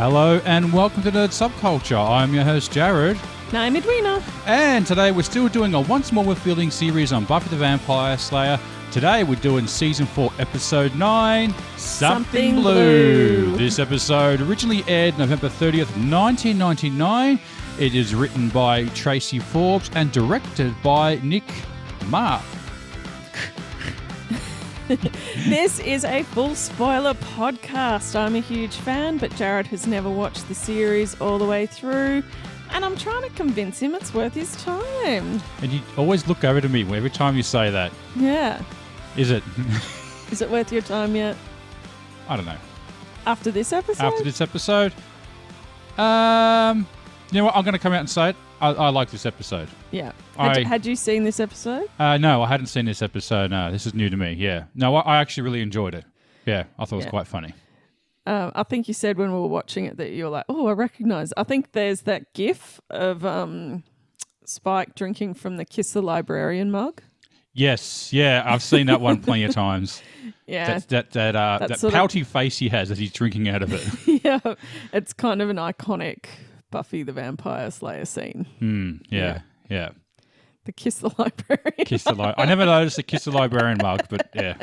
Hello and welcome to Nerd Subculture. I'm your host Jarrod. And I'm Edwina. And today we're still doing a Once More with Feeling series on Buffy the Vampire Slayer. Today we're doing Season 4, Episode 9, Something Blue. This episode originally aired November 30th, 1999. It is written by Tracy Forbes and directed by Nick Mark. This is a full spoiler podcast. I'm a huge fan, but Jarrod has never watched the series all the way through, and I'm trying to convince him it's worth his time. And you always look over to me every time you say that. Yeah. Is it? Is it worth your time yet? I don't know. After this episode? After this episode? You know what? I'm going to come out and say it. I like this episode. Yeah. Had you seen this episode? No, I hadn't seen this episode. No, this is new to me. Yeah. No, I actually really enjoyed it. Yeah, I thought it was quite funny. I think you said when we were watching it that you were like, oh, I recognise. I think there's that gif of Spike drinking from the Kiss the Librarian mug. Yes, yeah, I've seen that one plenty of times. Yeah. That pouty face he has as he's drinking out of it. Yeah, it's kind of an iconic Buffy the Vampire Slayer scene. Yeah. The Kiss the Librarian. I never noticed the Kiss the Librarian mug, but yeah,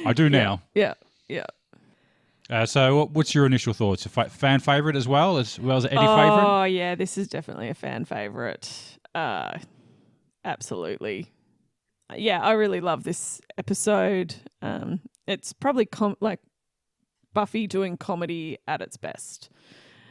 I do now. Yeah. So what's your initial thoughts? A fan favourite as well as Eddie favourite? Oh, yeah, this is definitely a fan favourite. Absolutely. Yeah, I really love this episode. It's probably like Buffy doing comedy at its best.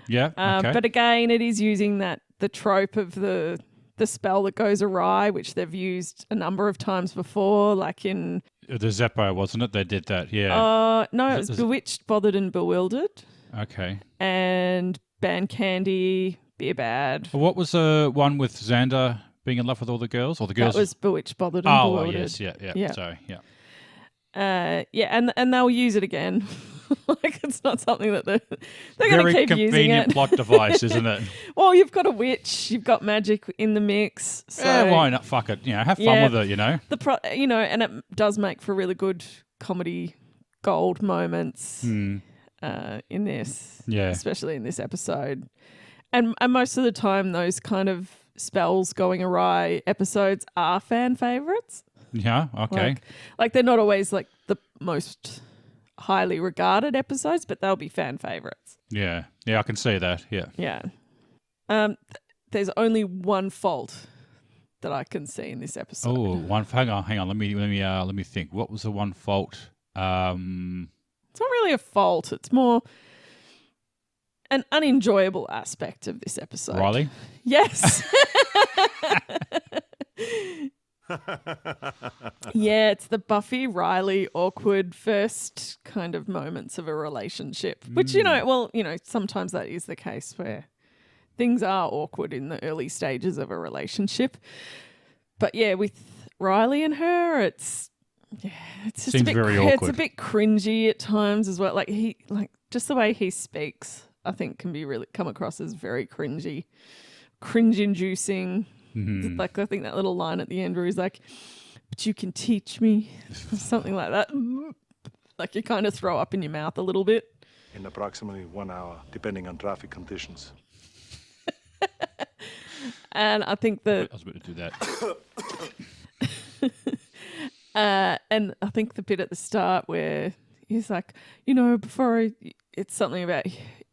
Yeah, okay. But again, it is using the trope of the spell that goes awry, which they've used a number of times before, like in... The Zeppo, wasn't it? They did that, yeah. No, it was Bewitched, Bothered and Bewildered. Okay. And Band Candy, Beer Bad. What was the one with Xander being in love with all the girls? Or the girls? That was Bewitched, Bothered and Bewildered. Oh, yes, yeah. Sorry, yeah. And they'll use it again. Like, it's not something that they're going to keep using it. Very convenient plot device, isn't it? Well, you've got a witch, you've got magic in the mix. So yeah, why not? Fuck it. Have fun with it, you know? And it does make for really good comedy gold moments in this. Yeah. Especially in this episode. And most of the time, those kind of spells going awry episodes are fan favourites. Yeah, okay. Like they're not always like the most highly regarded episodes, but they'll be fan favourites. Yeah, I can see that. Yeah. Yeah. There's only one fault that I can see in this episode. Oh, hang on. Let me think. What was the one fault? It's not really a fault. It's more an unenjoyable aspect of this episode. Riley? Yes. Yeah, it's the Buffy Riley awkward first kind of moments of a relationship, which, sometimes that is the case where things are awkward in the early stages of a relationship. But yeah, with Riley and her, it's just seems very awkward. It's a bit cringy at times as well. Just the way he speaks, I think can be really come across as very cringy, cringe-inducing. Mm-hmm. Like, I think that little line at the end where he's like, but you can teach me, something like that. Like, you kind of throw up in your mouth a little bit. In approximately 1 hour, depending on traffic conditions. And I think I was about to do that. And I think the bit at the start where he's like, it's something about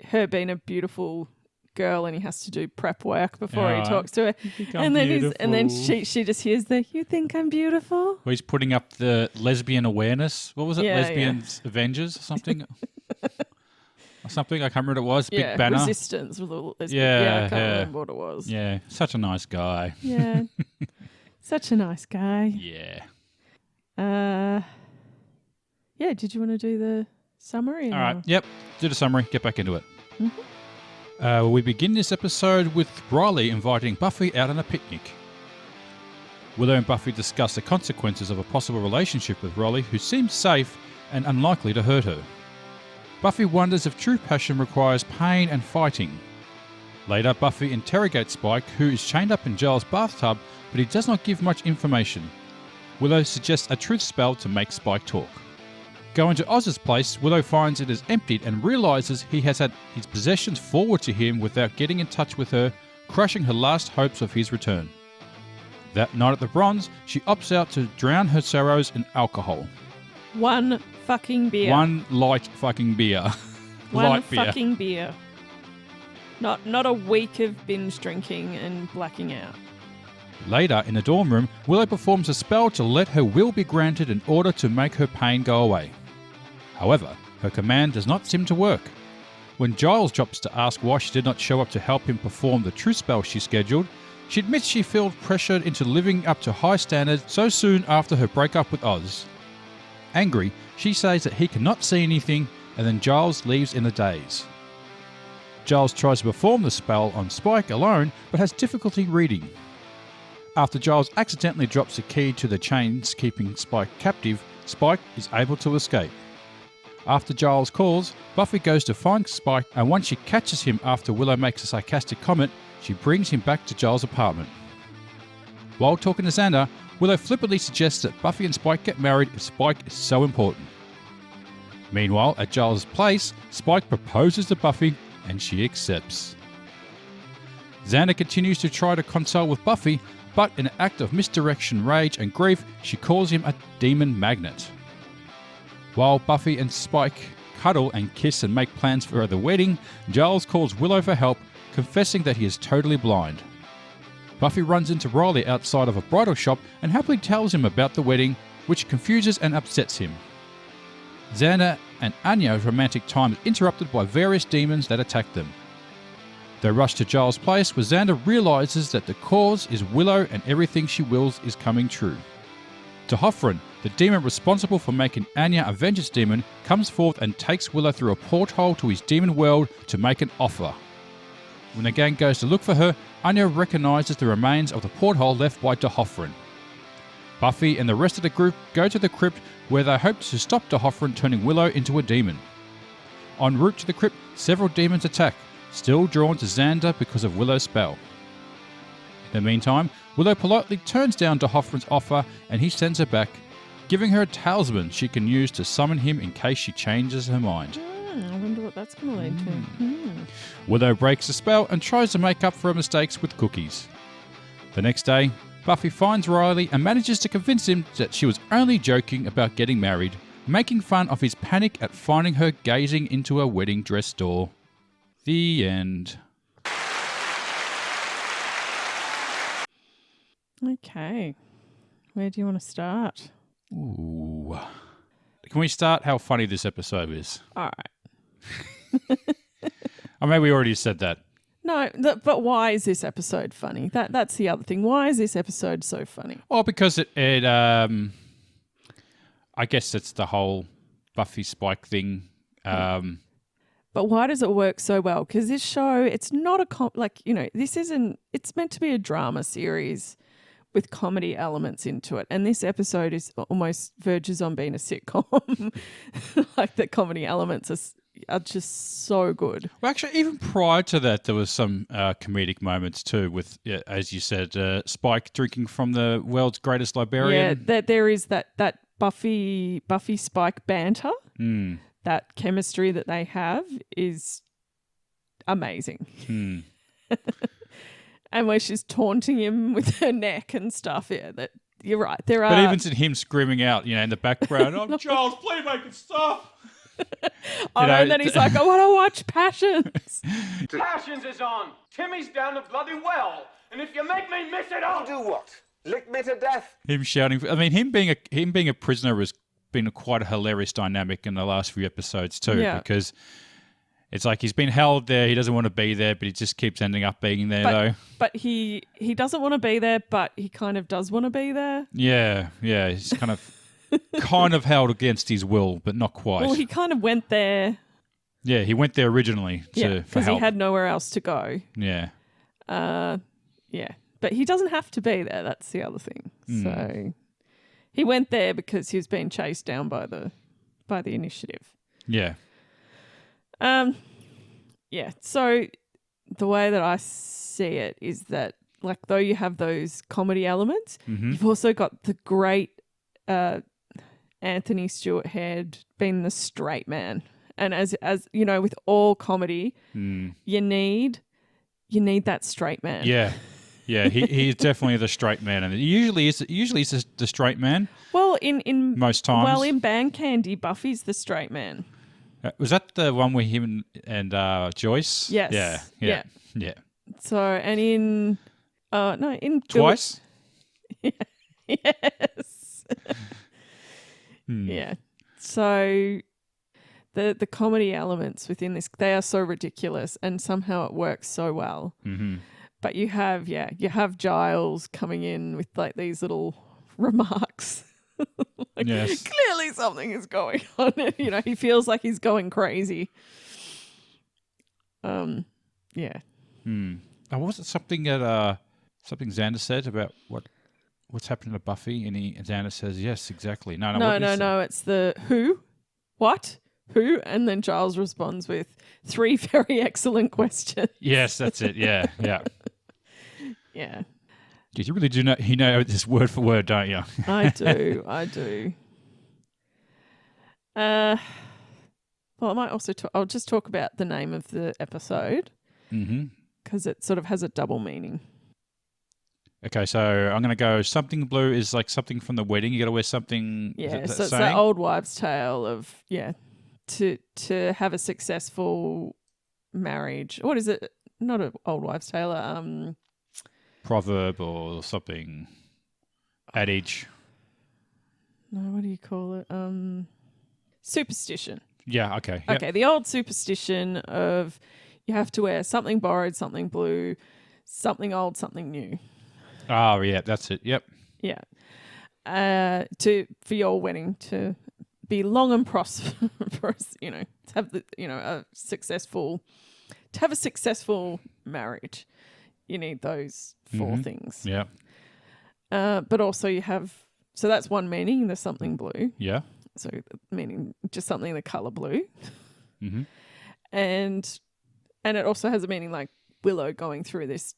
her being a beautiful girl and he has to do prep work before he talks to her. And then she just hears you think I'm beautiful? Well, he's putting up the lesbian awareness. What was it? Lesbians Avengers or something? Or something. I can't remember what it was. Big banner. Resistance. I can't remember what it was. Yeah. Such a nice guy. Yeah. Such a nice guy. Yeah. Yeah, did you want to do the summary? All right. Yep. Do the summary. Get back into it. Mm-hmm. We begin this episode with Riley inviting Buffy out on a picnic. Willow and Buffy discuss the consequences of a possible relationship with Riley, who seems safe and unlikely to hurt her. Buffy wonders if true passion requires pain and fighting. Later, Buffy interrogates Spike, who is chained up in Giles' bathtub, but he does not give much information. Willow suggests a truth spell to make Spike talk. Going to Oz's place, Willow finds it is emptied and realises he has had his possessions forward to him without getting in touch with her, crushing her last hopes of his return. That night at the Bronze, she opts out to drown her sorrows in alcohol. One fucking beer. One light fucking beer. One light beer. fucking beer. Not a week of binge drinking and blacking out. Later, in the dorm room, Willow performs a spell to let her will be granted in order to make her pain go away. However, her command does not seem to work. When Giles drops to ask why she did not show up to help him perform the true spell she scheduled, she admits she feels pressured into living up to high standards so soon after her breakup with Oz. Angry, she says that he cannot see anything, and then Giles leaves in a daze. Giles tries to perform the spell on Spike alone, but has difficulty reading. After Giles accidentally drops the key to the chains keeping Spike captive, Spike is able to escape. After Giles calls, Buffy goes to find Spike, and once she catches him after Willow makes a sarcastic comment, she brings him back to Giles' apartment. While talking to Xander, Willow flippantly suggests that Buffy and Spike get married if Spike is so important. Meanwhile, at Giles' place, Spike proposes to Buffy, and she accepts. Xander continues to try to console with Buffy, but in an act of misdirection, rage, and grief, she calls him a demon magnet. While Buffy and Spike cuddle and kiss and make plans for the wedding, Giles calls Willow for help, confessing that he is totally blind. Buffy runs into Riley outside of a bridal shop and happily tells him about the wedding, which confuses and upsets him. Xander and Anya's romantic time is interrupted by various demons that attack them. They rush to Giles' place, where Xander realises that the cause is Willow and everything she wills is coming true. Tehofran, the demon responsible for making Anya a vengeance demon, comes forth and takes Willow through a porthole to his demon world to make an offer. When the gang goes to look for her, Anya recognises the remains of the porthole left by Tehofran. Buffy and the rest of the group go to the crypt, where they hope to stop Tehofran turning Willow into a demon. En route to the crypt, several demons attack, still drawn to Xander because of Willow's spell. In the meantime, Willow politely turns down Tehofran's offer and he sends her back, giving her a talisman she can use to summon him in case she changes her mind. I wonder what that's going to lead to. Willow breaks the spell and tries to make up for her mistakes with cookies. The next day, Buffy finds Riley and manages to convince him that she was only joking about getting married, making fun of his panic at finding her gazing into a wedding dress store. The end. Okay. Where do you want to start? Ooh. Can we start how funny this episode is? All right. Or maybe we already said that. No, but why is this episode funny? That's the other thing. Why is this episode so funny? Well, because it I guess it's the whole Buffy Spike thing. But why does it work so well? Because this show, it's not it's meant to be a drama series with comedy elements into it. And this episode is almost verges on being a sitcom. Like the comedy elements are just so good. Well, actually, even prior to that, there was some comedic moments too with, as you said, Spike drinking from the world's greatest librarian. Yeah, there is that Buffy Spike banter. That chemistry that they have is amazing. And where she's taunting him with her neck and stuff. Yeah, that you're right. But even to him screaming out, in the background, "Oh, Charles, please make it stop!" And then he's like, "I want to watch Passions." Passions is on. Timmy's down the bloody well, and if you make me miss it, I'll do what? Lick me to death. Him shouting. I mean, him being a prisoner has been quite a hilarious dynamic in the last few episodes too, because it's like he's been held there. He doesn't want to be there, but he just keeps ending up being there though. But he doesn't want to be there, but he kind of does want to be there. Yeah. He's kind of held against his will, but not quite. Well, he kind of went there. Yeah, he went there originally for help. Because he had nowhere else to go. Yeah. But he doesn't have to be there. That's the other thing. So he went there because he was being chased down by the initiative. Yeah. So the way that I see it is that, like, though you have those comedy elements, you've also got the great Anthony Stewart Head being the straight man. And as you know, with all comedy, you need that straight man. Yeah. Yeah, he is definitely the straight man, and usually he's the straight man. Well, in most times. Well, in Band Candy, Buffy's the straight man. Was that the one with him and Joyce? Yes. Yeah. So, and in Twice? Yes. Yeah. So the comedy elements within this, they are so ridiculous, and somehow it works so well. Mm-hmm. But you have Giles coming in with like these little remarks. Yes. Clearly something is going on. You know, he feels like he's going crazy. Yeah. Oh, was it something that something Xander said about what's happening to Buffy? And Xander says, yes, exactly. No. It's the who, what, who, and then Giles responds with 3 very excellent questions. Yes, that's it. Yeah. Yeah. You really do know. You know this word for word, don't you? I do. Well, I might also I'll just talk about the name of the episode because it sort of has a double meaning. Okay, so I'm going to go something blue is like something from the wedding. You got to wear something. Yeah, so it's that old wives' tale of to have a successful marriage. What is it? Not an old wives' tale. Proverb or something. Adage. No, what do you call it? Superstition. Yeah, okay. Yep. Okay, the old superstition of you have to wear something borrowed, something blue, something old, something new. Oh, yeah, that's it. Yep. Yeah. For your wedding to be long and prosperous, you know, to have a successful marriage. You need those 4 things. Yeah. But also you have, so that's one meaning, there's something blue. Yeah. So meaning just something the colour blue. Mm-hmm. And it also has a meaning like Willow going through this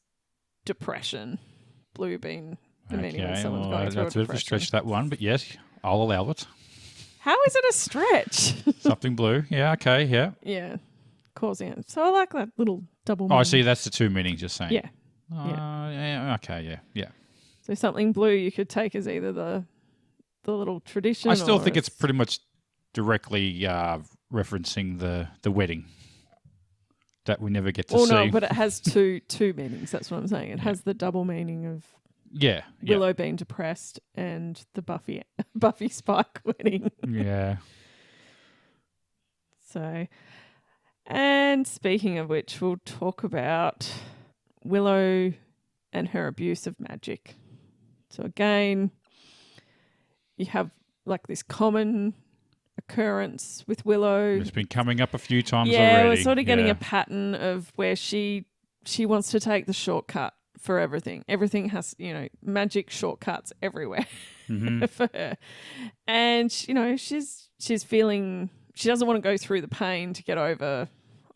depression. Blue being the meaning when someone's going through a depression. That's a bit of a stretch, that one, but yes, I'll allow it. How is it a stretch? Something blue. Yeah, okay, yeah. Yeah. Causing it. So I like that little double meaning. Oh, I see, that's the 2 meanings you're saying. Yeah. Yeah, okay, yeah. So something blue you could take as either the little tradition. I still think it's pretty much directly referencing the wedding that we never get to see. No, but it has two meanings. That's what I'm saying. It has the double meaning of Willow being depressed and the Buffy Spike wedding. Yeah. So, and speaking of which, we'll talk about Willow and her abuse of magic. So again, you have like this common occurrence with Willow. It's been coming up a few times already. Yeah, we're sort of getting a pattern of where she wants to take the shortcut for everything. Everything has, magic shortcuts everywhere for her. And, she's feeling, she doesn't want to go through the pain to get over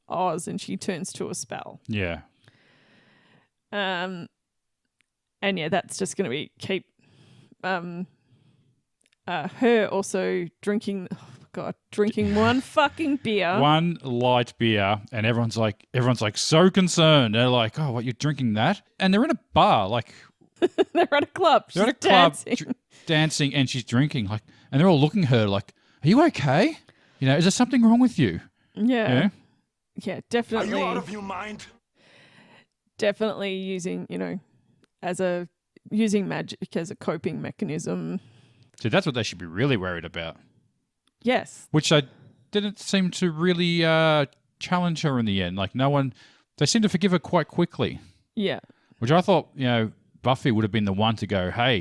Oz, and she turns to a spell. Yeah. And that's just going to keep her also drinking one fucking beer. One light beer, and everyone's like so concerned. They're like, "Oh, what, you're drinking that?" And they're in a bar, like they're at a club. They're at a club dancing, and she's drinking, like, and they're all looking at her like, "Are you okay? Is there something wrong with you?" Yeah. Yeah, definitely. Are you out of your mind? Definitely using magic as a coping mechanism. So that's what they should be really worried about. Yes. Which they didn't seem to really challenge her in the end. Like they seemed to forgive her quite quickly. Yeah. Which I thought, Buffy would have been the one to go, hey,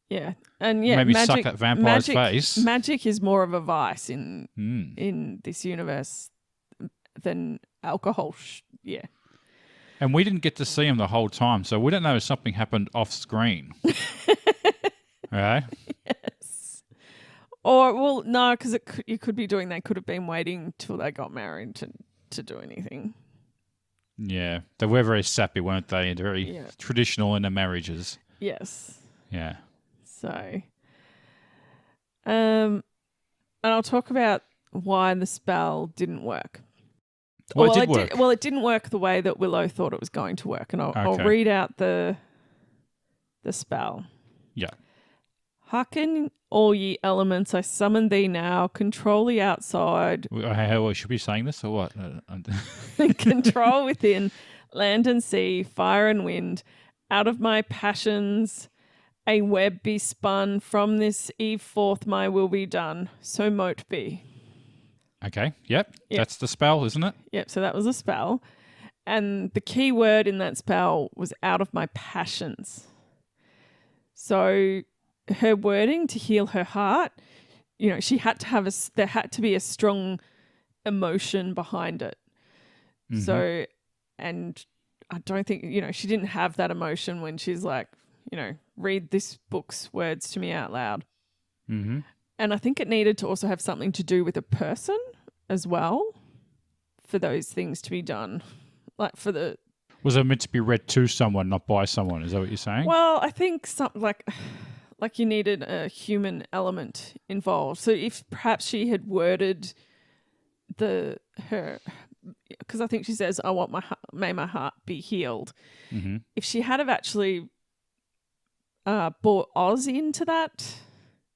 Yeah. And maybe suck that vampire's face. Magic is more of a vice in this universe than alcohol. Yeah. And we didn't get to see him the whole time, so we don't know if something happened off screen. All right? Yes. Or, well, no, because you could be doing, they could have been waiting till they got married to do anything. Yeah. They were very sappy, weren't they? And very traditional in their marriages. Yes. Yeah. So, And I'll talk about why the spell didn't work. Well, it did work. It didn't work the way that Willow thought it was going to work. And I'll Okay. read out the spell. Yeah. Hearken, all ye elements, I summon thee now. Control the outside. How should we be saying this or what? Control within, land and sea, fire and wind. Out of my passions, a web be spun. From this eve forth my will be done. So mote be. Okay. Yep. That's the spell, isn't it? Yep, so that was a spell. And the key word in that spell was out of my passions. So her wording to heal her heart, she had to there had to be a strong emotion behind it. Mm-hmm. So, and I don't think, she didn't have that emotion when she's like, read this book's words to me out loud. Mm-hmm. And I think it needed to also have something to do with a person as well for those things to be done. Like for the... Was it meant to be read to someone, not by someone? Is that what you're saying? Well, I think something like you needed a human element involved. So if perhaps she had worded her, because I think she says, "I want may my heart be healed." Mm-hmm. If she had have actually brought Oz into that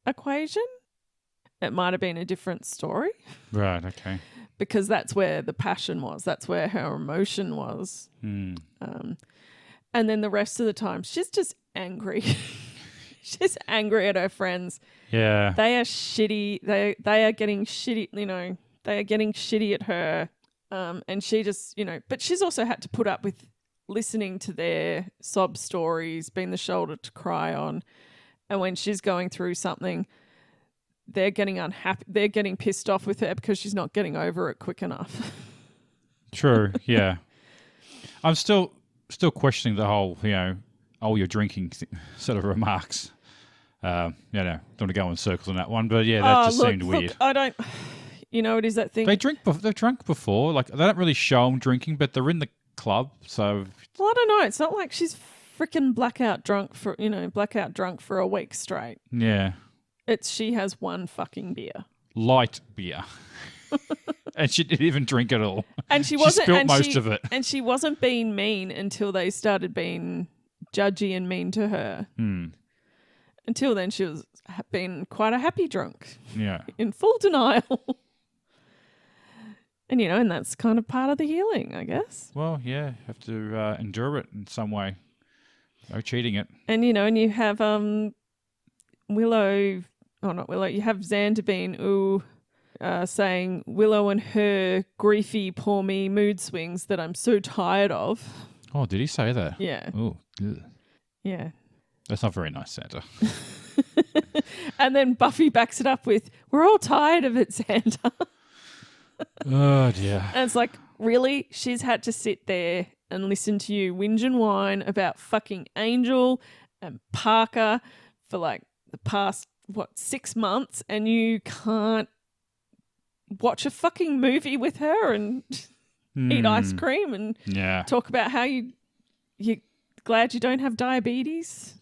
equation, it might have been a different story. Right. Okay. Because that's where the passion was. That's where her emotion was. Mm. And then the rest of the time, she's just angry. She's angry at her friends. Yeah. They are shitty. They are getting shitty, they are getting shitty at her. And she just, but she's also had to put up with listening to their sob stories, being the shoulder to cry on. And when she's going through something, they're getting unhappy. They're getting pissed off with her because she's not getting over it quick enough. True. Yeah. I'm still questioning the whole, you're drinking sort of remarks. Don't want to go in circles on that one, but yeah, that seemed weird. I don't. It is that thing. They've drunk before. Like they don't really show them drinking, but they're in the club, so. Well, I don't know. It's not like she's freaking blackout drunk for a week straight. Yeah. She has one fucking beer. Light beer. And she didn't even drink it all. And she wasn't. She spilt most of it. And she wasn't being mean until they started being judgy and mean to her. Until then, she was being quite a happy drunk. Yeah. In full denial. And that's kind of part of the healing, I guess. Well, yeah, have to endure it in some way. No cheating it. And and you have Willow. Oh, not Willow. You have Xanderbean, saying Willow and her griefy, poor me mood swings that I'm so tired of. Oh, did he say that? Yeah. Oh, yeah. That's not very nice, Santa. And then Buffy backs it up with, "We're all tired of it, Santa." Oh, dear. And it's like, really? She's had to sit there and listen to you whinge and whine about fucking Angel and Parker for like the past 6 months, and you can't watch a fucking movie with her and eat ice cream and talk about how you're glad you don't have diabetes.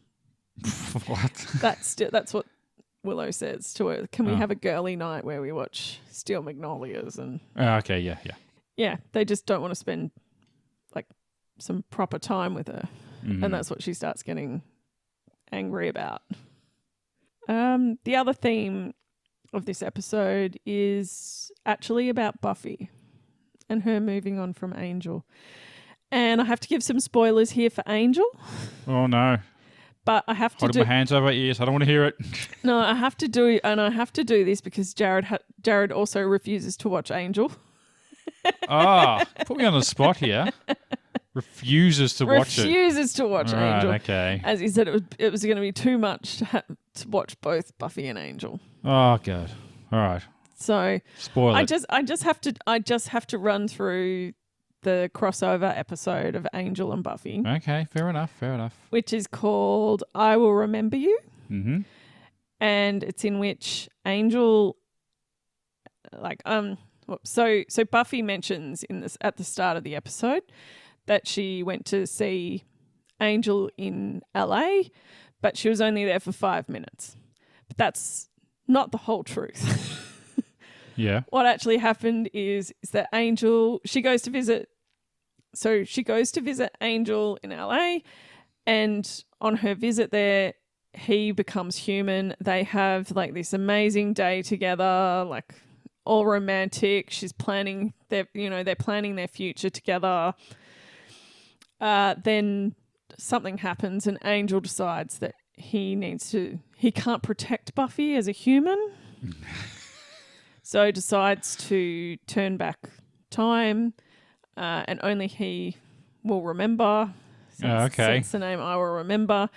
What? That's what Willow says to her. Can we have a girly night where we watch Steel Magnolias? And okay, yeah. They just don't want to spend like some proper time with her, and that's what she starts getting angry about. The other theme of this episode is actually about Buffy and her moving on from Angel. And I have to give some spoilers here for Angel. Oh, no. But I have to Holding my hands over ears. I don't want to hear it. No, I have to do this because Jarrod also refuses to watch Angel. Put me on the spot here. Refuses to watch it. Refuses to watch Angel. Okay. As he said, it was going to be too much to watch both Buffy and Angel. Oh, God. All right. So spoil it. I just have to run through the crossover episode of Angel and Buffy. Okay, fair enough. Which is called I Will Remember You. Mm-hmm. And it's in which Angel, so Buffy mentions at the start of the episode that she went to see Angel in LA, but she was only there for 5 minutes. But that's not the whole truth. Yeah. What actually happened is that Angel, she goes to visit Angel in LA, and on her visit there, he becomes human. They have like this amazing day together, like all romantic. She's planning they're planning their future together. Then something happens and Angel decides that he can't protect Buffy as a human. So decides to turn back time, and only he will remember. Since the name I will remember.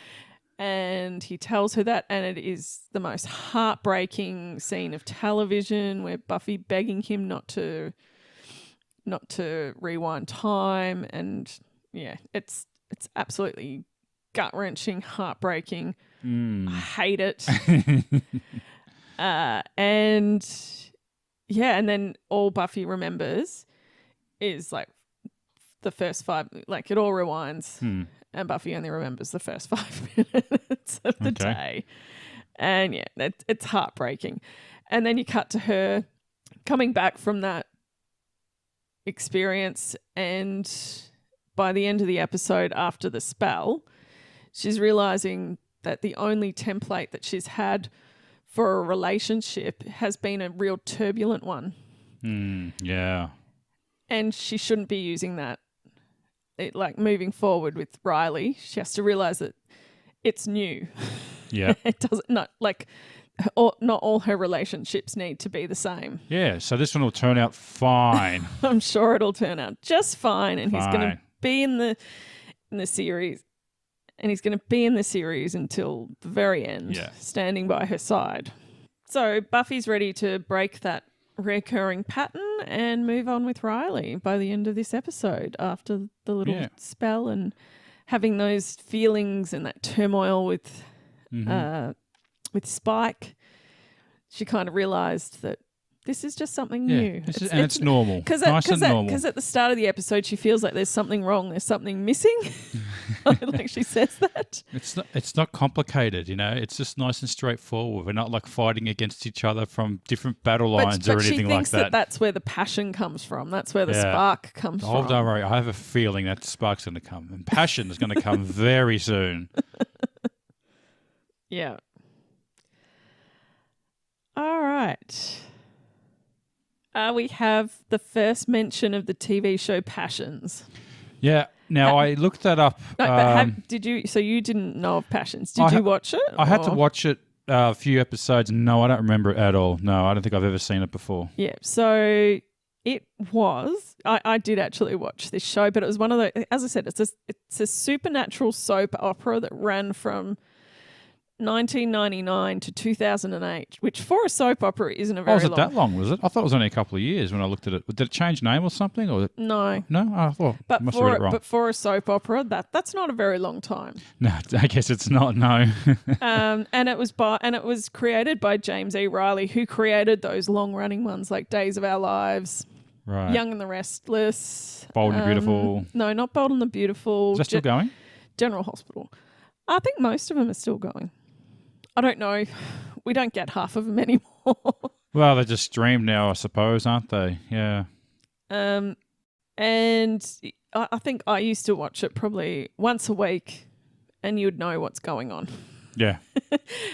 And he tells her that, and it is the most heartbreaking scene of television where Buffy begging him not to rewind time, and yeah, it's absolutely gut-wrenching, heartbreaking. I hate it. And then all Buffy remembers is like the first 5, like it all rewinds. And Buffy only remembers the first 5 minutes of the day. And yeah, it's heartbreaking. And then you cut to her coming back from that experience, and by the end of the episode, after the spell, she's realizing that the only template that she's had for a relationship has been a real turbulent one. Yeah. And she shouldn't be using that. Like moving forward with Riley, she has to realize that it's new. Yeah. It doesn't, not all her relationships need to be the same. Yeah, so this one will turn out fine. I'm sure it'll turn out just fine, and he's going to be in the series, and he's going to be in the series until the very end, standing by her side. So Buffy's ready to break that recurring pattern and move on with Riley by the end of this episode, after the little spell and having those feelings and that turmoil with Spike. She kind of realised that this is just something new. It's normal. Because at the start of the episode, she feels like there's something wrong. There's something missing. Like she says that. It's not complicated, It's just nice and straightforward. We're not like fighting against each other from different battle lines or anything like that. But she thinks that that's where the passion comes from. That's where the spark comes from. Oh, don't worry. I have a feeling that spark's going to come. And passion is going to come very soon. Yeah. All right. We have the first mention of the TV show Passions. Yeah. Now, I looked that up. Did you? So you didn't know of Passions. Did you watch it? I had to watch it a few episodes. No, I don't remember it at all. No, I don't think I've ever seen it before. Yeah. So it was. I did actually watch this show, but it was one of the. As I said, it's a supernatural soap opera that ran from 1999 to 2008, which for a soap opera isn't a very long. Was it that long, was it? I thought it was only a couple of years when I looked at it. Did it change name or something? Or No. No? I thought I must have read it wrong. But for a soap opera, that's not a very long time. No, I guess it's not, no. And it was created by James E. Riley, who created those long-running ones like Days of Our Lives, right. Young and the Restless. Bold and the Beautiful. No, not Bold and the Beautiful. Is that still going? General Hospital. I think most of them are still going. I don't know. We don't get half of them anymore. Well, they're just streamed now, I suppose, aren't they? Yeah. And I think I used to watch it probably once a week, and you'd know what's going on. Yeah.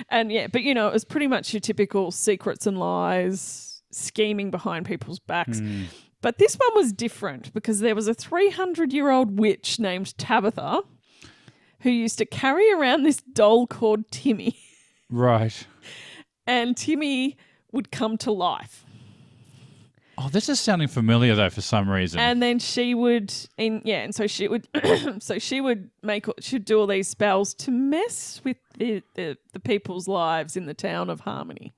And yeah, but it was pretty much your typical secrets and lies, scheming behind people's backs. But this one was different because there was a 300-year-old witch named Tabitha who used to carry around this doll called Timmy. Right. And Timmy would come to life. Oh, this is sounding familiar though for some reason. And then she would, so she would, she'd do all these spells to mess with the people's lives in the town of Harmony.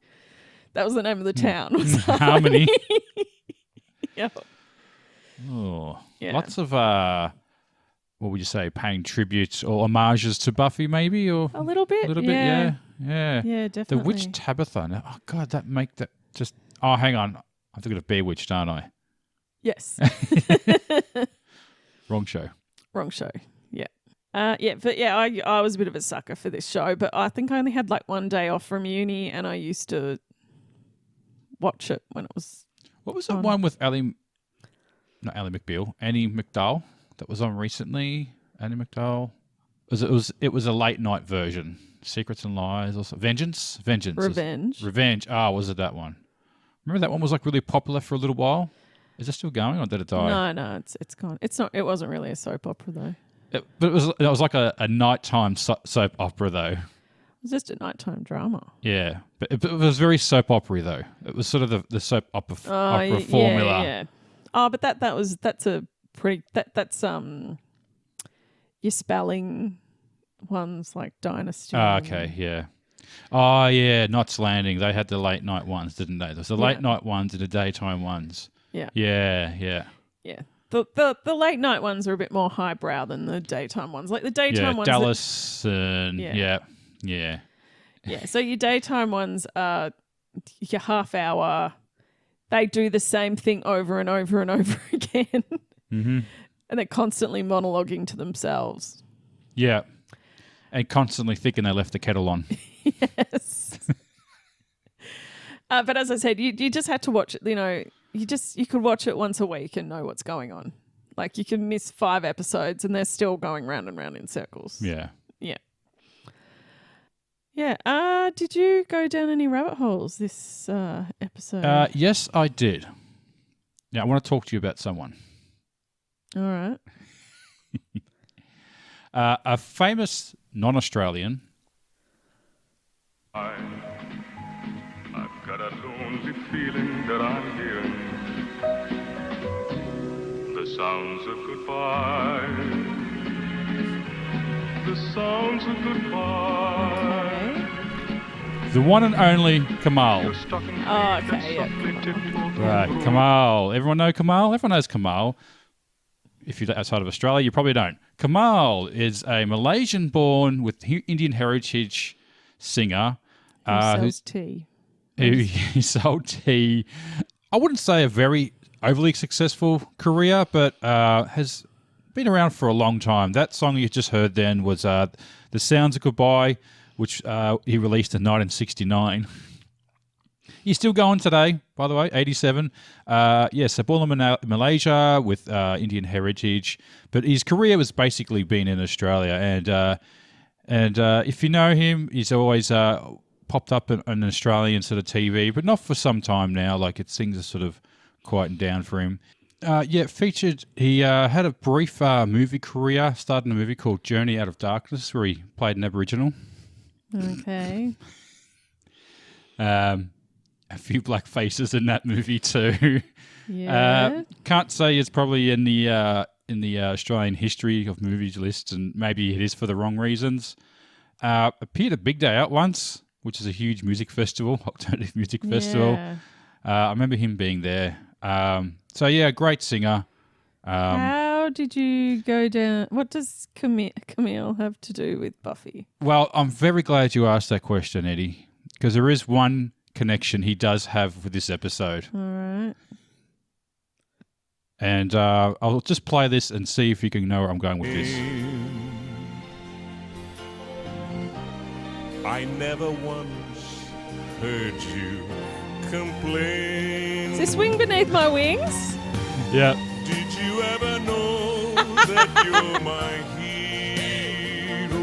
That was the name of the town. Was Harmony. Yeah. Oh, yeah. Lots of what would you say, paying tributes or homages to Buffy, maybe, or a little bit, yeah, definitely. The witch Tabitha. Now, oh God, that make that just. Oh, hang on, I'm thinking of Bewitched, aren't I? Yes. Wrong show. Yeah. I was a bit of a sucker for this show, but I think I only had like one day off from uni, and I used to watch it when it was. What was that one with Annie McDowell that was on recently? Annie McDowell. It was a late night version. Secrets and Lies, also Vengeance. Revenge. Ah, was it that one? Remember that one was like really popular for a little while. Is it still going, or did it die? No, it's gone. It's not. It wasn't really a soap opera though. But it was like a nighttime soap opera though. It was just a nighttime drama. Yeah, but it was very soap opera though. It was sort of the soap opera formula. Yeah. Oh, but that's your spelling ones like Dynasty. Oh, okay, yeah. Oh, yeah, Knots Landing. They had the late night ones, didn't they? There's the late night ones and the daytime ones. Yeah. Yeah. Yeah. The late night ones are a bit more highbrow than the daytime ones. Like the daytime ones. Dallas and yeah. Yeah. So your daytime ones are your half hour. They do the same thing over and over and over again. Mm-hmm. And they're constantly monologuing to themselves. Yeah. And constantly thinking they left the kettle on. Yes. But as I said, you just had to watch it, you could watch it once a week and know what's going on. Like you can miss 5 episodes and they're still going round and round in circles. Yeah. Yeah. Did you go down any rabbit holes this episode? Yes, I did. Now, I want to talk to you about someone. All right. A famous non-Australian. I've got a lonely feeling that I'm hearing the sounds of goodbye. The sounds of goodbye. The one and only Kamal. Oh, okay. Yeah. Right, Kamal. Everyone know Kamal? Everyone knows Kamal. If you're outside of Australia, you probably don't. Kamal is a Malaysian-born with Indian heritage singer. Who sells tea. He sold tea. I wouldn't say a very overly successful career, but has been around for a long time. That song you just heard then was The Sounds of Goodbye, which he released in 1969. He's still going today, by the way, 87. So born in Malaysia with Indian heritage, but his career was basically been in Australia. And if you know him, he's always popped up on Australian sort of TV, but not for some time now. Like things are sort of quieting down for him. Featured. He had a brief movie career. Started in a movie called Journey Out of Darkness, where he played an Aboriginal. Okay. A few black faces in that movie too. Yeah. Can't say it's probably in the Australian history of movies list, and maybe it is for the wrong reasons. Appeared at Big Day Out once, which is a huge music festival, alternative music festival. I remember him being there. Great singer. How did you go down? What does Camille have to do with Buffy? Well, I'm very glad you asked that question, Eddie, because there is one connection he does have with this episode. All right. And I'll just play this and see if you can know where I'm going with this. I never once heard you complain. Is this Wing Beneath My Wings? Yeah. Did you ever know that you're my hero?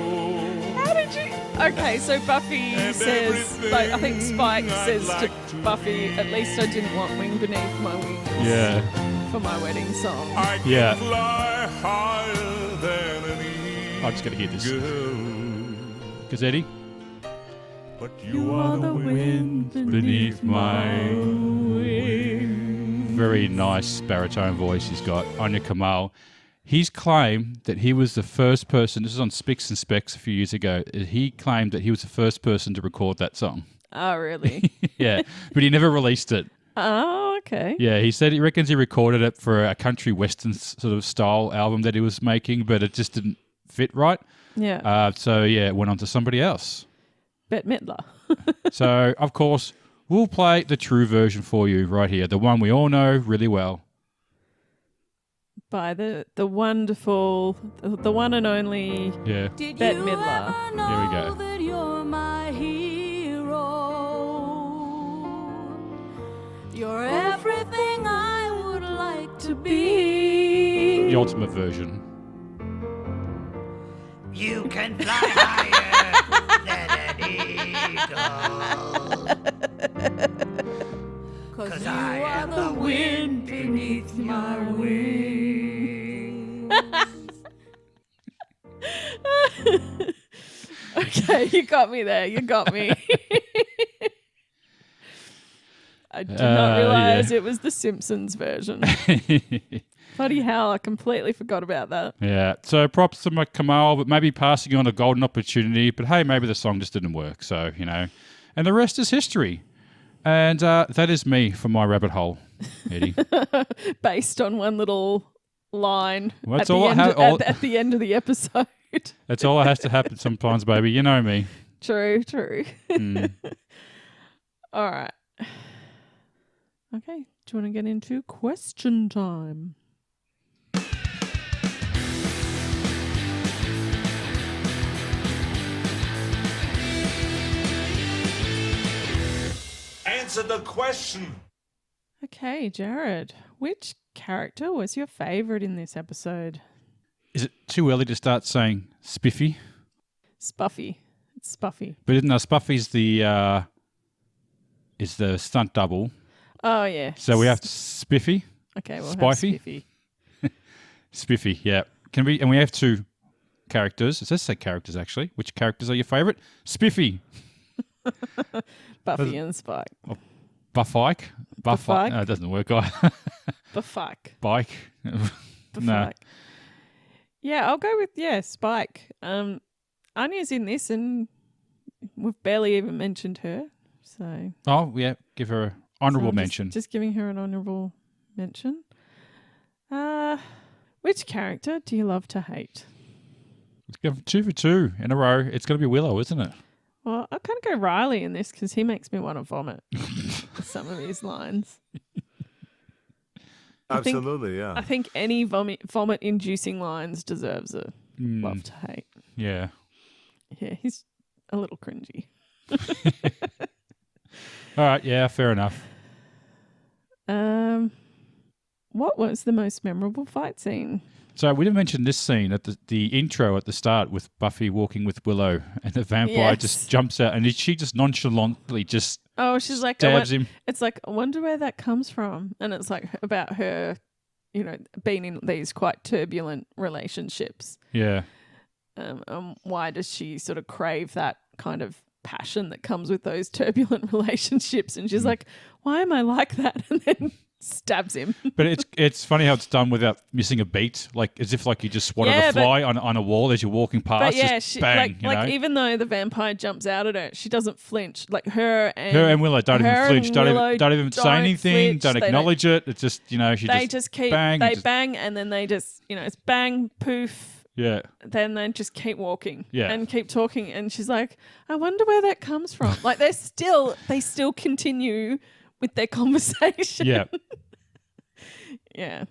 How did you? Okay, so Buffy says, I think Spike says to Buffy, at least I didn't want Wing Beneath My Wings. Yeah. For my wedding song. I can fly higher than an eagle. I'm just going to hear this. Because Eddie? But you are the wind beneath my wings. Very nice baritone voice he's got. Anya Kamal. He's claimed that he was the first person, this was on Spicks and Specs a few years ago, he claimed that he was the first person to record that song. Oh, really? Yeah, but he never released it. Oh, okay. Yeah, he said he reckons he recorded it for a country western sort of style album that he was making, but it just didn't fit right. Yeah. It went on to somebody else. Bette Midler. So, of course, we'll play the true version for you right here, the one we all know really well. By the wonderful, the one and only Bette Midler. Here we go. That you're my hero? You're everything I would like to be. The ultimate version. You can fly higher than an eagle. 'Cause I am the wind beneath my wings. Okay, you got me there. You got me. I did not realize it was the Simpsons version. Bloody hell, I completely forgot about that. Yeah, so props to Kamal, but maybe passing on a golden opportunity. But hey, maybe the song just didn't work. So, and the rest is history. And that is me for my rabbit hole, Eddie. Based on one little line Well, at, that's all at the end of the episode. That's all that has to happen sometimes, baby. You know me. True. Mm. All right. Okay, do you want to get into question time? Answer the question. Okay, Jarrod, which character was your favourite in this episode? Is it too early to start saying Spiffy? Spuffy. It's Spuffy. But no, Spuffy's the stunt double. Oh, yeah. So we have Spiffy. Okay, we'll Spiffy? have Spiffy. Spiffy, yeah. And we have two characters. It says say characters, actually. Which characters are your favourite? Spiffy. Buffy and Spike. Buffyke? Buffyke? No, it doesn't work either. Buffyke. Bike? No. Yeah, I'll go with, Spike. Anya's in this and we've barely even mentioned her. So. Oh, yeah. Give her an honourable mention. Just giving her an honourable mention. Which character do you love to hate? Let's go 2 for 2 in a row. It's going to be Willow, isn't it? Well, I'll kind of go Riley in this because he makes me want to vomit with some of his lines. Absolutely, yeah. I think any vomit-inducing lines deserves a love to hate. Yeah. Yeah, he's a little cringy. All right, yeah, fair enough. What was the most memorable fight scene? So we didn't mention this scene at the intro at the start with Buffy walking with Willow and the vampire just jumps out and she just nonchalantly just she's like stabs him. It's like, I wonder where that comes from. And it's like about her, being in these quite turbulent relationships. Yeah. Why does she sort of crave that kind of passion that comes with those turbulent relationships? And she's like, why am I like that? And then stabs him. But it's funny how it's done without missing a beat, like as if like you just swatted a fly on a wall as you're walking past. But just bang, like even though the vampire jumps out at her, she doesn't flinch. Like her and Willow don't even flinch. Don't even say anything. Don't acknowledge it. It's just they just keep bang. They bang and then they just it's bang poof. Yeah. Then they just keep walking. Yeah. And keep talking. And she's like, I wonder where that comes from. Like they still continue with their conversation. Yeah. Yeah.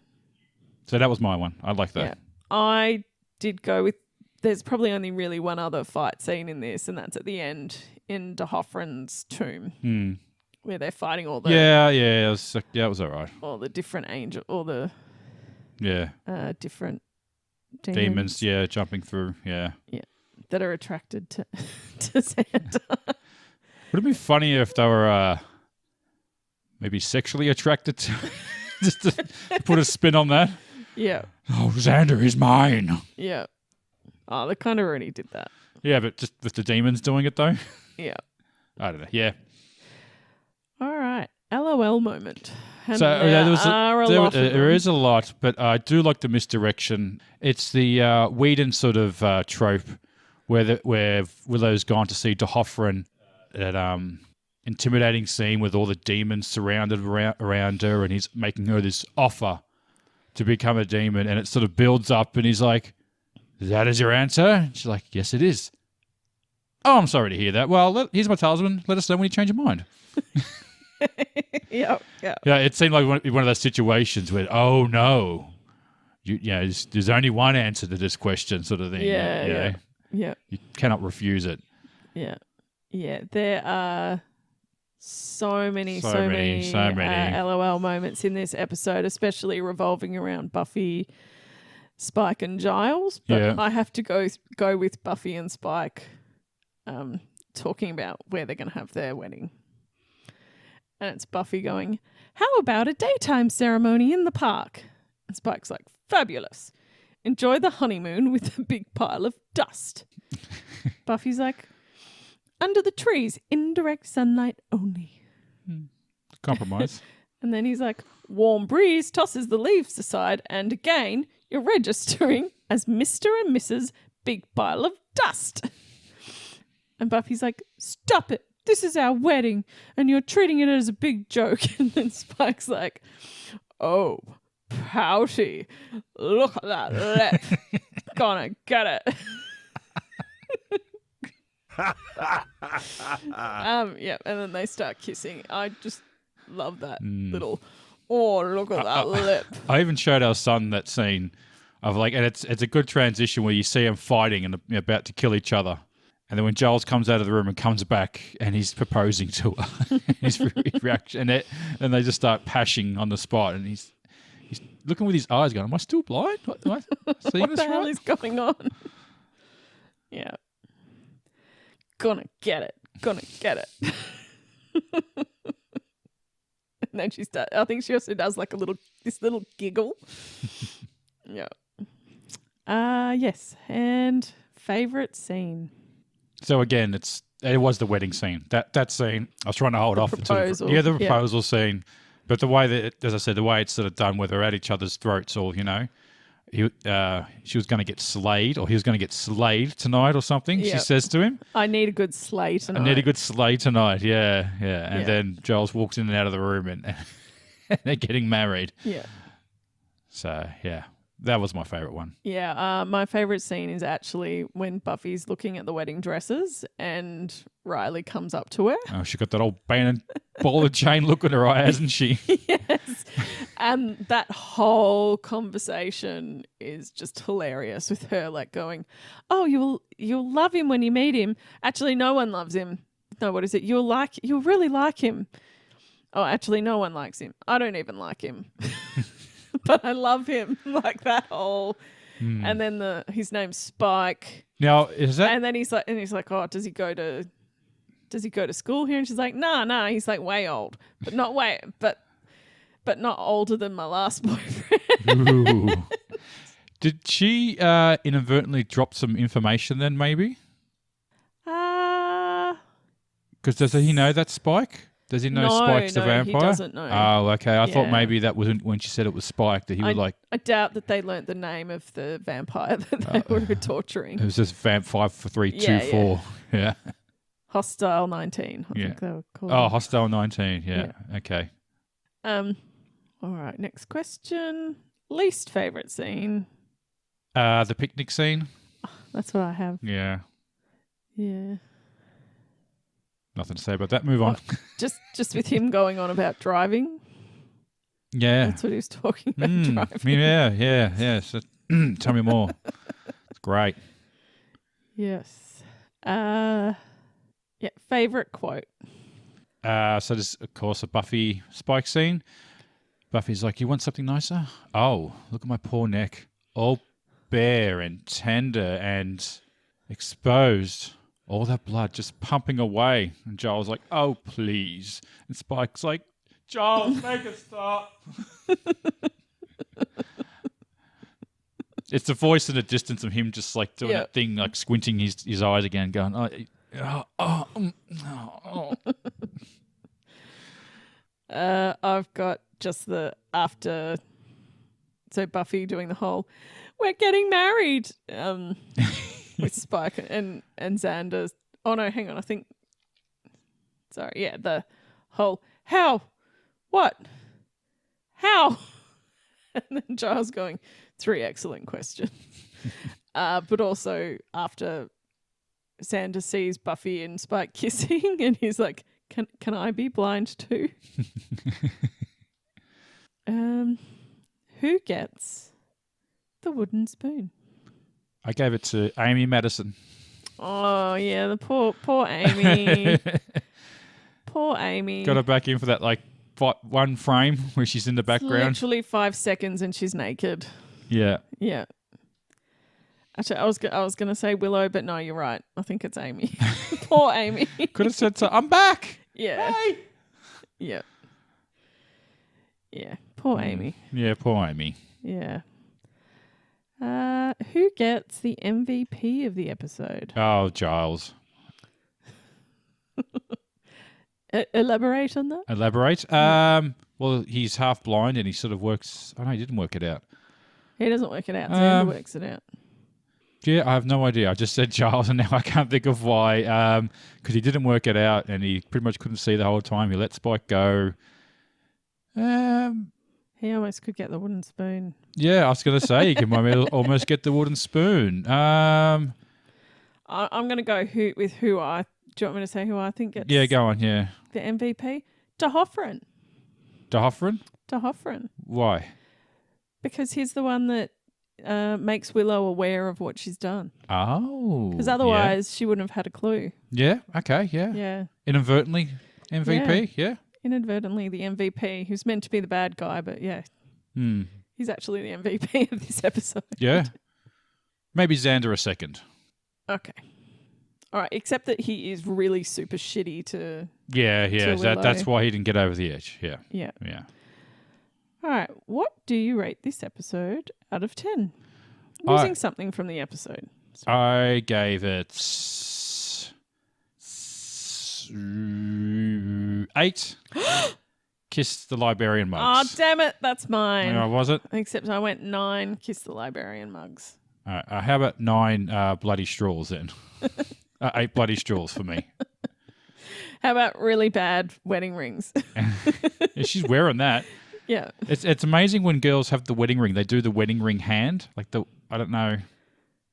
So that was my one. I like that. Yeah. I did go with, there's probably only really one other fight scene in this, and that's at the end in De Hoffren's tomb, where they're fighting all the... Yeah, it was all right. All the different all the different demons, jumping through, yeah. Yeah, that are attracted to Santa. Would it be funny if they were maybe sexually attracted to... Just to put a spin on that. Yeah. Oh, Xander is mine. Yeah. Oh, they kind of already did that. Yeah, but just with the demons doing it though. Yeah. I don't know. Yeah. All right. LOL moment. And so there is a lot, but I do like the misdirection. It's the Whedon sort of trope where Willow's gone to see De Hoffren at intimidating scene with all the demons surrounded around her, and he's making her this offer to become a demon, and it sort of builds up, and he's like, that is your answer? And she's like, yes, it is. Oh, I'm sorry to hear that. Well, here's my talisman. Let us know when you change your mind. Yeah. Yeah, it seemed like one of those situations where, oh, no. There's only one answer to this question sort of thing. Yeah. You cannot refuse it. Yeah. Yeah. There are So many So many. LOL moments in this episode, especially revolving around Buffy, Spike, and Giles. But Yeah. I have to go with Buffy and Spike talking about where they're going to have their wedding. And it's Buffy going, "How about a daytime ceremony in the park?" And Spike's like, "Fabulous. Enjoy the honeymoon with a big pile of dust." Buffy's like, "Under the trees, indirect sunlight only." Compromise. And then he's like, "Warm breeze tosses the leaves aside, and again, you're registering as Mr. and Mrs. Big Pile of Dust." And Buffy's like, "Stop it. This is our wedding, and you're treating it as a big joke." And then Spike's like, "Oh, pouty. Look at that lip. Gonna get it." Yeah, and then they start kissing. I just love that little, "Oh, look at that lip." I even showed our son that scene of like, and it's a good transition where you see them fighting and about to kill each other. And then when Giles comes out of the room and comes back and he's proposing to her, his reaction, and they just start pashing on the spot. And he's looking with his eyes going, "Am I still blind? Am I seeing What this the hell right?" is going on? Yeah. Gonna get it. Gonna get it. And then she starts, I think she also does like this little giggle. Yeah. Yes. And favourite scene. So again, it was the wedding scene. That scene, I was trying to hold off proposal, until the proposal scene. But the way that, as I said, the way it's sort of done, where they're at each other's throats, or she was going to get slayed, or he was going to get slayed tonight, or something. Yep. She says to him, "I need a good slay tonight." "I need a good slay tonight." Yeah. And then Giles walks in and out of the room, and they're getting married. Yeah. So yeah, that was my favourite one. Yeah, my favourite scene is actually when Buffy's looking at the wedding dresses and Riley comes up to her. Oh, she got that old ball of chain look in her eye, hasn't she? Yes. And that whole conversation is just hilarious with her like going, "Oh, you'll love him when you meet him. Actually, no one loves him. No, what is it? You'll really like him. Oh, actually, no one likes him. I don't even like him." But I love him, like that whole, and then his name's Spike. Now is that? And then he's like, "Oh, does he go to school here?" And she's like, "No, he's like way old, but not not older than my last boyfriend." Ooh. Did she inadvertently drop some information then? Maybe because does he know that's Spike? Does he know Spike's the vampire? He doesn't know. Oh, okay. I thought maybe that wasn't when she said it was Spike that he was like. I doubt that they learnt the name of the vampire that they were torturing. It was just Vamp 54324. Yeah. Hostile 19. I think they were called. Oh, Hostile 19. Yeah. Okay. All right. Next question. Least favorite scene. The picnic scene. That's what I have. Yeah. Yeah. Nothing to say about that. Move on. Just with him going on about driving. Yeah. That's what he was talking about, driving. Yeah. So, tell me more. It's great. Yes. Favorite quote. So there's, of course, a Buffy Spike scene. Buffy's like, "You want something nicer? Oh, look at my poor neck. All bare and tender and exposed. All that blood just pumping away." And Giles like, "Oh, please." And Spike's like, "Giles, make it stop." It's the voice in the distance of him just like doing that thing, like squinting his eyes again, going, oh. I've got just the after. So Buffy doing the whole, "We're getting married," with Spike and Xander. Oh no, hang on. I think. Sorry, yeah, the whole how, what, how, and then Giles going, 3 excellent questions. But also after Xander sees Buffy and Spike kissing, and he's like, "Can I be blind too?" Who gets the wooden spoon? I gave it to Amy Madison. Oh yeah, the poor Amy. Poor Amy. Got her back in for that like one frame where she's in the background. Literally 5 seconds and she's naked. Yeah. Yeah. Actually, I was going to say Willow, but no, you're right. I think it's Amy. Poor Amy. Could have said so. I'm back. Yeah. Hey. Yeah. Yeah. Poor Amy. Yeah, poor Amy. Yeah. Who gets the MVP of the episode? Oh, Giles. Elaborate on that. Elaborate. Well, he's half blind and he sort of works. Oh no, he didn't work it out. He doesn't work it out. Xander works it out. Yeah, I have no idea. I just said Giles and now I can't think of why. Because he didn't work it out and he pretty much couldn't see the whole time. He let Spike go. He almost could get the wooden spoon. Yeah, I was going to say he can almost get the wooden spoon. I'm going to go with who I... Do you want me to say who I think gets... Yeah, go on, yeah. The MVP? D'Hoffryn. D'Hoffryn? Why? Because he's the one that makes Willow aware of what she's done. Oh. Because otherwise she wouldn't have had a clue. Yeah, okay, yeah. Yeah. Inadvertently MVP, yeah. Inadvertently the MVP, who's meant to be the bad guy, but yeah. He's actually the MVP of this episode. Yeah. Maybe Xander a second. Okay. All right, except that he is really super shitty to... Yeah, to that's why he didn't get over the edge. Yeah. Yeah. Yeah. All right, what do you rate this episode out of 10? Using something from the episode. I gave it 8. Kiss the librarian mugs. Oh, damn it, that's mine. Oh, was it? Except I went 9, kiss the librarian mugs. All right, how about 9 bloody straws then? 8 bloody straws for me. How about really bad wedding rings? Yeah, she's wearing that. Yeah. It's amazing when girls have the wedding ring. They do the wedding ring hand. Like I don't know.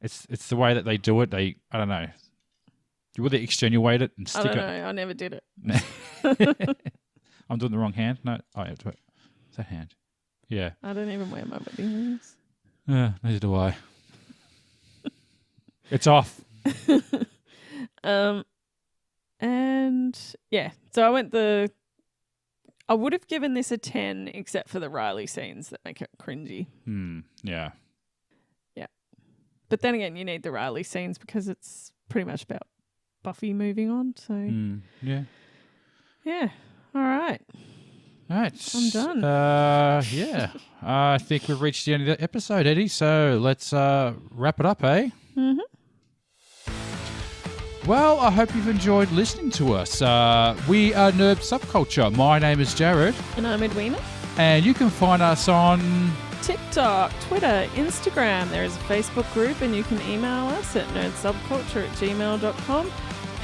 It's the way that they do it. I don't know. Would they extenuate it and stick it? I don't know. I never did it. I'm doing the wrong hand. No, it's a hand. Yeah. I don't even wear my wedding rings. Neither do I. It's off. And yeah, so I would have given this a 10 except for the Riley scenes that make it cringy. Yeah. Yeah. But then again, you need the Riley scenes because it's pretty much about Buffy moving on. So yeah. Yeah. All right. All right. I'm done. Yeah. I think we've reached the end of the episode, Eddie. So let's wrap it up, eh? Mm-hmm. Well, I hope you've enjoyed listening to us. We are Nerd Subculture. My name is Jarrod. And I'm Edwina. And you can find us on TikTok, Twitter, Instagram. There is a Facebook group and you can email us at nerdsubculture@gmail.com.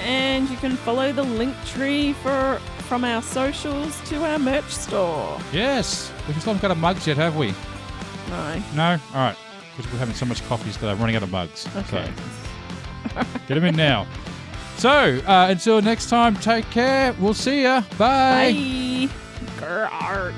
And you can follow the link tree from our socials to our merch store. Yes. We still haven't got a mugs yet, have we? No. No? All right. Because we're having so much coffee today, I'm running out of mugs. Okay. So get them in now. So, until next time, take care. We'll see ya. Bye. Bye. Grrr.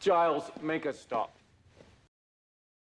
Giles, make us stop.